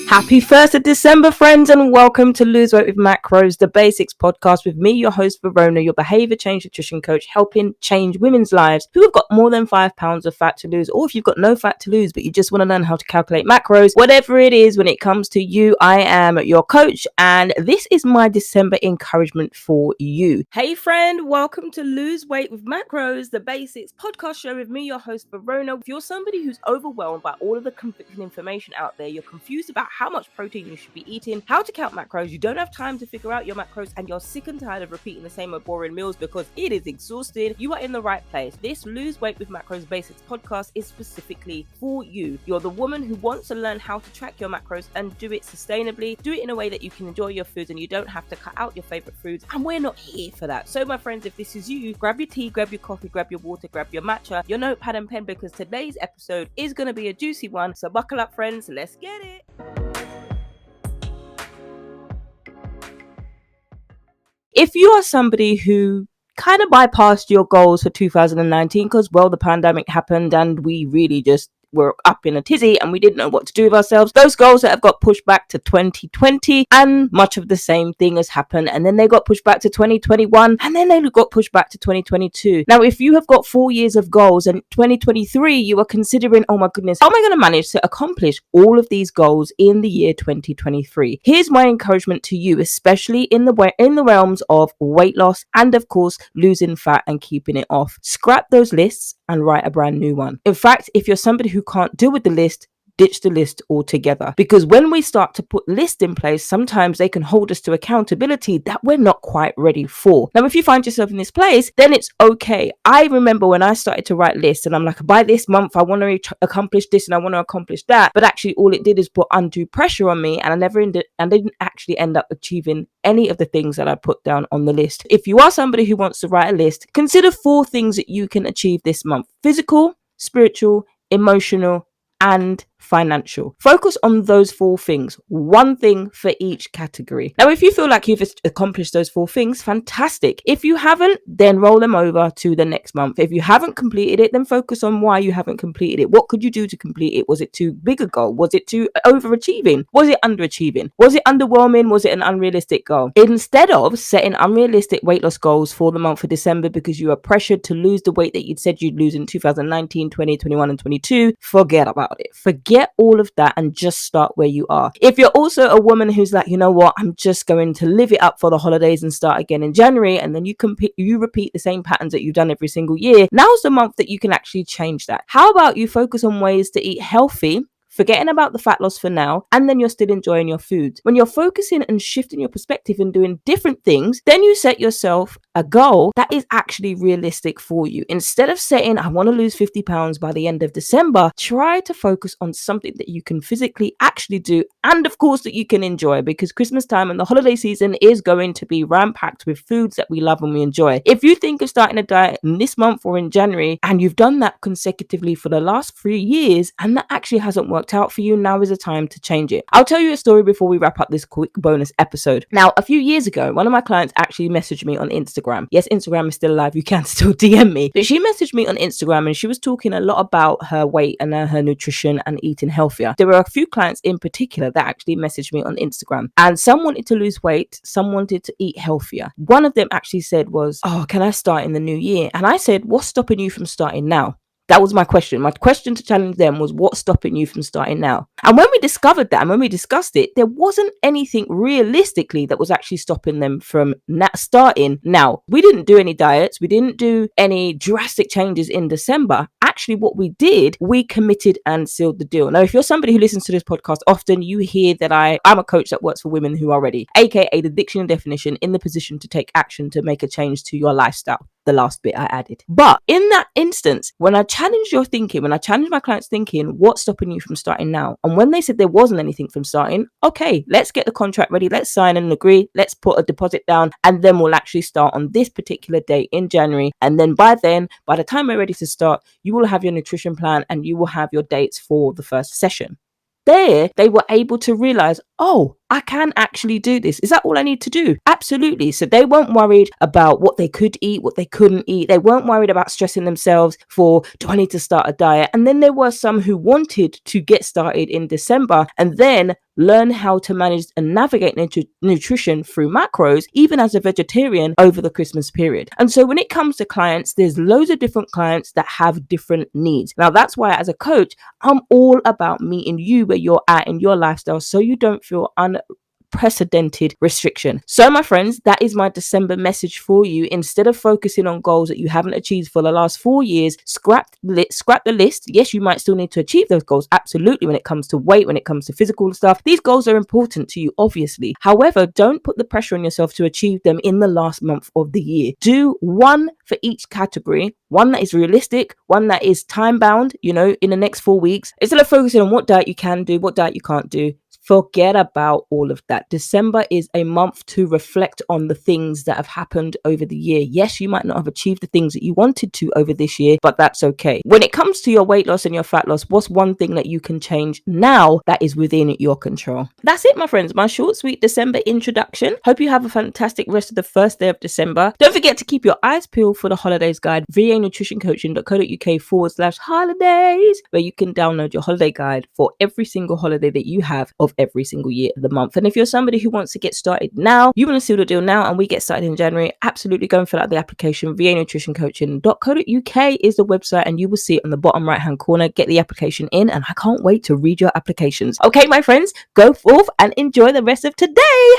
Happy 1st of December, friends, and welcome to Lose Weight with Macros, the basics podcast with me, your host, Verona, your behavior change nutrition coach, helping change women's lives who have got more than 5 pounds of fat to lose, or if you've got no fat to lose, but you just want to learn how to calculate macros. Whatever it is, when it comes to you, I am your coach, and this is my December encouragement for you. Hey, friend, welcome to Lose Weight with Macros, the basics podcast show with me, your host, Verona. If you're somebody who's overwhelmed by all of the conflicting information out there, you're confused about how much protein you should be eating, how to count macros, you don't have time to figure out your macros, and you're sick and tired of repeating the same old boring meals because it is exhausting, you are in the right place. This Lose Weight with Macros Basics podcast is specifically for you. You're the woman who wants to learn how to track your macros and do it sustainably, do it in a way that you can enjoy your foods and you don't have to cut out your favorite foods, and we're not here for that. So my friends, if this is you, grab your tea, grab your coffee, grab your water, grab your matcha, your notepad and pen, because today's episode is going to be a juicy one. So buckle up, friends, let's get it. If you are somebody who kind of bypassed your goals for 2019 because, well, the pandemic happened and we really just were up in a tizzy and we didn't know what to do with ourselves, those goals that have got pushed back to 2020, and much of the same thing has happened, and then they got pushed back to 2021, and then they got pushed back to 2022. Now, if you have got 4 years of goals and 2023 you are considering, oh my goodness, how am I going to manage to accomplish all of these goals in the year 2023? Here's my encouragement to you, especially in the realms of weight loss and, of course, losing fat and keeping it off. Scrap those lists and write a brand new one. In fact, if you're somebody who can't deal with the list, ditch the list altogether, because when we start to put lists in place, sometimes they can hold us to accountability that we're not quite ready for. Now, if you find yourself in this place, then it's okay. I remember when I started to write lists and I'm like, by this month I want to accomplish this and I want to accomplish that, but actually all it did is put undue pressure on me, and I didn't actually end up achieving any of the things that I put down on the list. If you are somebody who wants to write a list, consider 4 things that you can achieve this month: physical, spiritual, emotional, and financial. Focus on those 4 things, 1 thing for each category. Now, if you feel like you've accomplished those 4 things, fantastic. If you haven't, then roll them over to the next month. If you haven't completed it, then focus on why you haven't completed it. What could you do to complete it? Was it too big a goal? Was it too overachieving? Was it underachieving? Was it underwhelming? Was it an unrealistic goal? Instead of setting unrealistic weight loss goals for the month of December because you are pressured to lose the weight that you'd said you'd lose in 2019, 20, 21, and 22, forget about it. Forget all of that and just start where you are. If you're also a woman who's like, you know what, I'm just going to live it up for the holidays and start again in January, and then you repeat the same patterns that you've done every single year, now's the month that you can actually change that. How about you focus on ways to eat healthy, forgetting about the fat loss for now, and then you're still enjoying your food? When you're focusing and shifting your perspective and doing different things, then you set yourself a goal that is actually realistic for you. Instead of saying, I want to lose 50 pounds by the end of December, try to focus on something that you can physically actually do, and of course that you can enjoy, because Christmas time and the holiday season is going to be ram-packed with foods that we love and we enjoy. If you think of starting a diet in this month or in January, and you've done that consecutively for the last 3 years, and that actually hasn't worked out for you, now is the time to change it. I'll tell you a story before we wrap up this quick bonus episode. Now, a few years ago, one of my clients actually messaged me on Instagram. Yes, Instagram is still alive. You can still DM me. But she messaged me on Instagram and she was talking a lot about her weight and her nutrition and eating healthier. There were a few clients in particular that actually messaged me on Instagram, and some wanted to lose weight, some wanted to eat healthier. One of them actually said was, oh, can I start in the new year? And I said, what's stopping you from starting now? That was my question. My question to challenge them was, what's stopping you from starting now? And when we discovered that and when we discussed it, there wasn't anything realistically that was actually stopping them from starting now. We didn't do any diets. We didn't do any drastic changes in December. Actually, what we did, we committed and sealed the deal. Now, if you're somebody who listens to this podcast often, you hear that I'm a coach that works for women who are ready, aka the dictionary definition, in the position to take action to make a change to your lifestyle. The last bit I added. But in that instance, when I challenged your thinking, when I challenged my clients' thinking, what's stopping you from starting now? And when they said there wasn't anything from starting, okay, let's get the contract ready. Let's sign and agree. Let's put a deposit down, and then we'll actually start on this particular date in January. And then by the time we're ready to start, you will have your nutrition plan and you will have your dates for the first session. There, they were able to realize, oh, I can actually do this. Is that all I need to do? Absolutely. So they weren't worried about what they could eat, what they couldn't eat. They weren't worried about stressing themselves for, do I need to start a diet? And then there were some who wanted to get started in December and then learn how to manage and navigate nutrition through macros, even as a vegetarian, over the Christmas period. And so when it comes to clients, there's loads of different clients that have different needs. Now, that's why as a coach, I'm all about meeting you where you're at in your lifestyle so you don't feel unprecedented restriction. So my friends, that is my December message for you. Instead of focusing on goals that you haven't achieved for the last 4 years, scrap the list. Yes, you might still need to achieve those goals, absolutely, when it comes to weight, when it comes to physical stuff. These goals are important to you, obviously. However, don't put the pressure on yourself to achieve them in the last month of the year. Do one for each category, one that is realistic, one that is time bound, in the next 4 weeks, instead of focusing on what diet you can do, what diet you can't do. Forget about all of that. December is a month to reflect on the things that have happened over the year. Yes, you might not have achieved the things that you wanted to over this year, but that's okay. When it comes to your weight loss and your fat loss, what's one thing that you can change now that is within your control? That's it, my friends. My short, sweet December introduction. Hope you have a fantastic rest of the first day of December. Don't forget to keep your eyes peeled for the holidays guide, vanutritioncoaching.co.uk/holidays, where you can download your holiday guide for every single holiday that you have of every single year of the month. And if you're somebody who wants to get started now, you want to seal the deal now, and we get started in January, absolutely go and fill out the application. vanutritioncoaching.co.uk is the website, and you will see it on the bottom right hand corner. Get the application in, and I can't wait to read your applications. Okay, my friends, go forth and enjoy the rest of today.